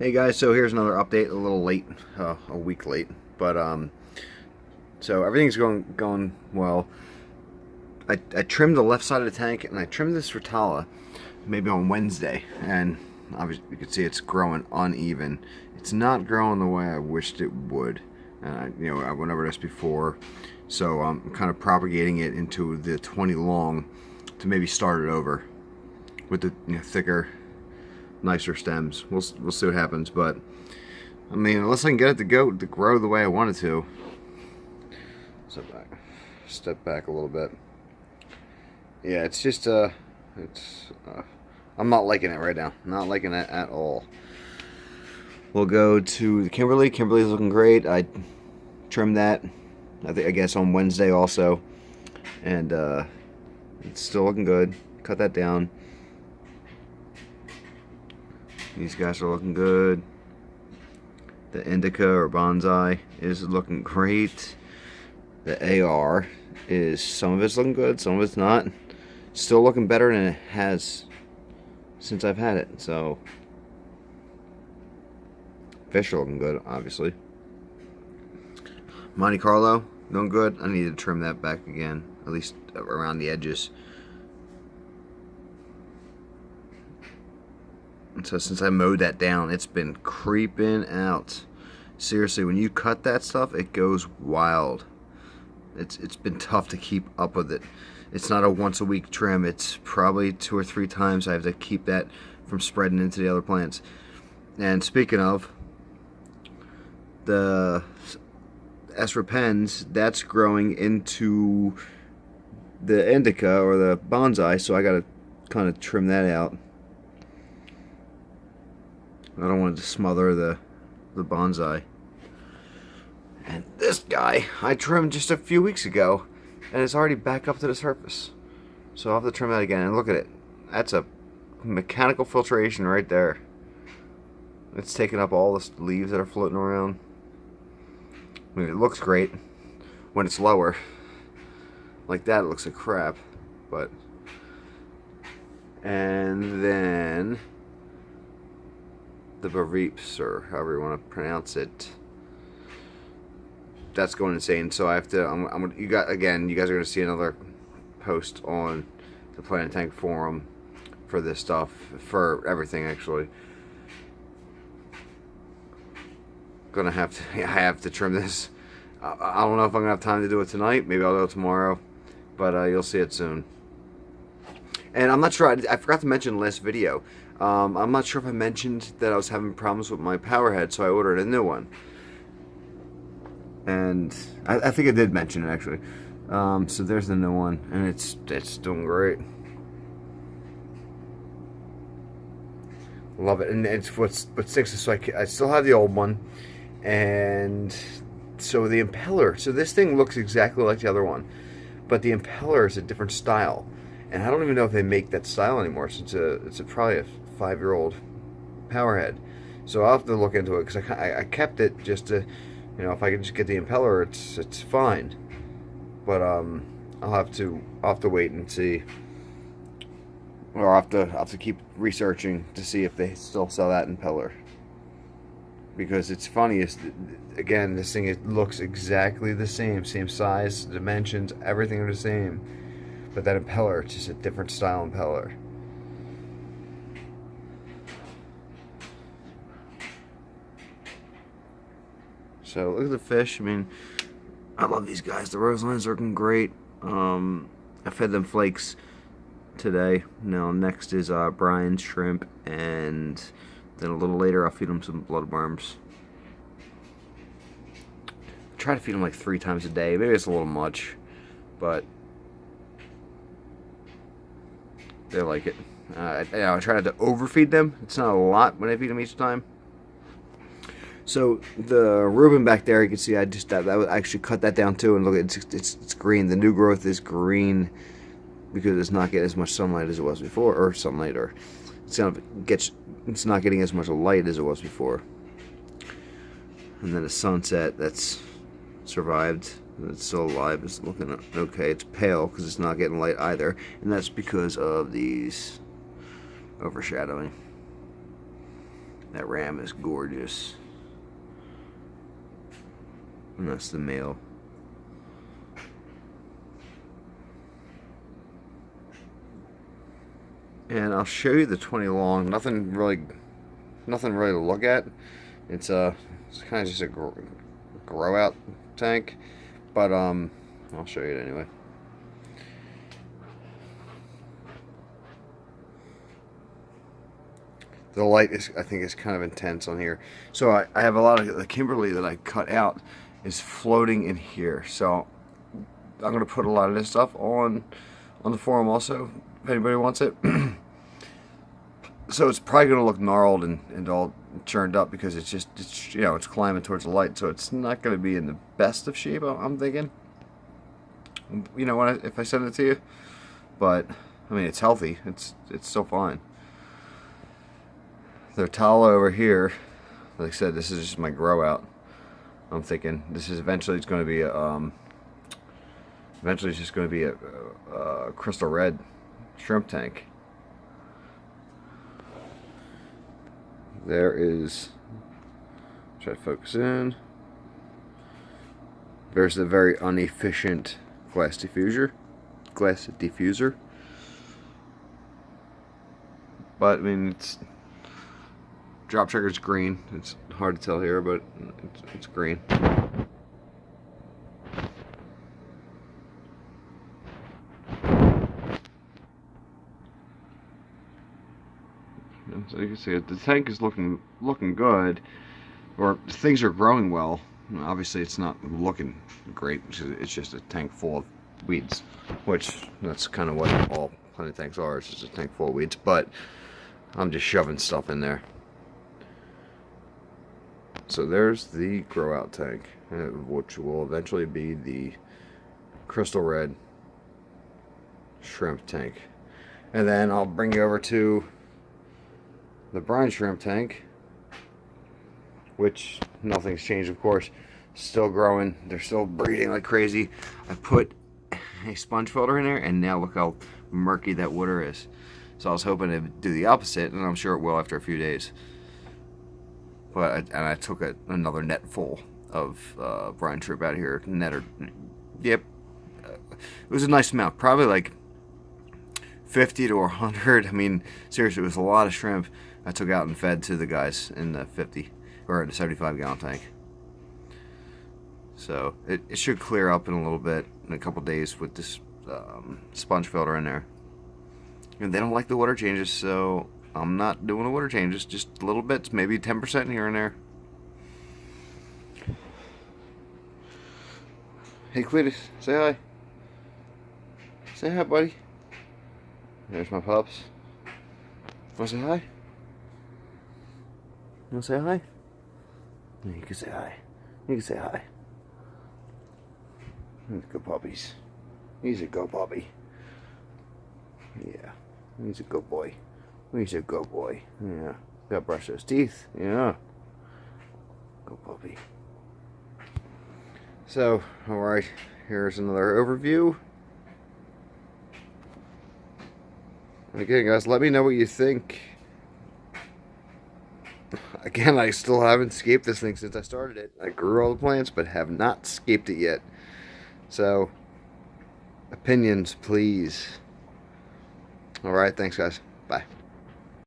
Hey guys, so here's another update, a little late, a week late, but so everything's going well. I trimmed the left side of the tank, and I trimmed this Rotala maybe on Wednesday, and obviously you can see it's growing uneven. It's not growing the way I wished it would, and I went over this before, so I'm kind of propagating it into the 20 long to maybe start it over with the thicker, nicer stems. We'll see what happens, but I mean, unless I can get it to grow the way I want it to. Step back a little bit. Yeah, it's just I'm not liking it right now. Not liking it at all. We'll go to the Kimberly. Kimberly's looking great. I trimmed that, I guess on Wednesday also, and it's still looking good. Cut that down. These guys are looking good. The Indica or Bonsai is looking great. The AR is, some of it's looking good, some of it's not. Still looking better than it has since I've had it. So fish are looking good, obviously. Monte Carlo, doing good. I need to trim that back again, at least around the edges. So since I mowed that down, it's been creeping out. Seriously, when you cut that stuff, it goes wild. It's been tough to keep up with it. It's not a once a week trim. It's probably 2 or 3 times I have to keep that from spreading into the other plants. And speaking of, the S. repens, that's growing into the Indica or the Bonsai, so I gotta kind of trim that out. I don't want it to smother the Bonsai. And this guy I trimmed just a few weeks ago, and it's already back up to the surface. So I'll have to trim that again. And look at it. That's a mechanical filtration right there. It's taking up all the leaves that are floating around. I mean, it looks great when it's lower. Like that, it looks like crap. But, and then the Bareeps, or however you want to pronounce it, that's going insane. So I have to, you guys are going to see another post on the Planet Tank forum for this stuff, for everything actually. I have to trim this. I don't know if I'm gonna have time to do it tonight. Maybe I'll do it tomorrow, but you'll see it soon. And I'm not sure, I forgot to mention in the last video, I'm not sure if I mentioned that I was having problems with my power head, so I ordered a new one. And I think I did mention it actually. So there's the new one, and it's doing great. Love it. And it's what sticks is, so I still have the old one, and so the impeller. So this thing looks exactly like the other one, but the impeller is a different style, and I don't even know if they make that style anymore. So it's probably a 5-year-old power head. So I'll have to look into it, because I kept it just to, if I can just get the impeller, it's fine. But I'll have to wait and see, or I'll have to keep researching to see if they still sell that impeller. Because it's funny, again, this thing, it looks exactly the same size, dimensions, everything are the same. But that impeller, it's just a different style impeller. So look at the fish. I mean, I love these guys. The Roselines are looking great. I fed them flakes today. Now next is Brian's shrimp, and then a little later I'll feed them some bloodworms. I try to feed them like 3 times a day. Maybe it's a little much, but they like it. I try not to overfeed them. It's not a lot when I feed them each time. So the Reuben back there, you can see I actually cut that down too, and look, it's green. The new growth is green because it's not getting as much sunlight as it was before, or sunlight, or it's not getting as much light as it was before. And then the sunset, that's survived. It's still alive. It's looking okay. It's pale because it's not getting light either, and that's because of these overshadowing. That ram is gorgeous. And that's the male. And I'll show you the 20 long. Nothing really to look at. It's kind of just a grow out tank, but I'll show you it anyway. The light is, I think, is kind of intense on here. So I have a lot of the Kimberly that I cut out is floating in here. So I'm gonna put a lot of this stuff on the forum also, if anybody wants it. So it's probably gonna look gnarled and all churned up because it's you know, it's climbing towards the light, so it's not gonna be in the best of shape, I'm thinking. You know, if I send it to you, but I mean, it's healthy. It's still fine. The Tala over here, like I said, this is just my grow out. I'm thinking this is eventually it's going to be eventually it's just going to be a crystal red shrimp tank. There is, try to focus in. There's the very inefficient glass diffuser. But I mean, it's drop trigger's green. It's hard to tell here, but it's green. So you can see the tank is looking good, or things are growing well. Obviously, it's not looking great. It's just a tank full of weeds, which that's kind of what all plenty tanks are. It's just a tank full of weeds, but I'm just shoving stuff in there. So there's the grow out tank, which will eventually be the crystal red shrimp tank. And then I'll bring you over to the brine shrimp tank, which nothing's changed, of course. Still growing. They're still breeding like crazy. I put a sponge filter in there, and now look how murky that water is. So I was hoping to do the opposite, and I'm sure it will after a few days. But I took another net full of brine shrimp out of here. Yep, it was a nice amount, probably like 50 to 100. I mean, seriously, it was a lot of shrimp I took out and fed to the guys in the 50 or the 75 gallon tank. So it should clear up in a little bit, in a couple days, with this sponge filter in there. And they don't like the water changes, so I'm not doing the water changes, just little bits, maybe 10% here and there. Hey Cletus, say hi. Say hi, buddy. There's my pups. Want to say hi? You want to say hi? Yeah, you can say hi. You can say hi. Good puppies. He's a good puppy. Yeah, he's a good boy. He's a good boy. Yeah. Gotta brush those teeth. Yeah. Good puppy. So, alright, here's another overview. Again, guys, let me know what you think. Again, I still haven't scaped this thing since I started it. I grew all the plants, but have not scaped it yet. So, opinions, please. Alright, thanks, guys. Bye.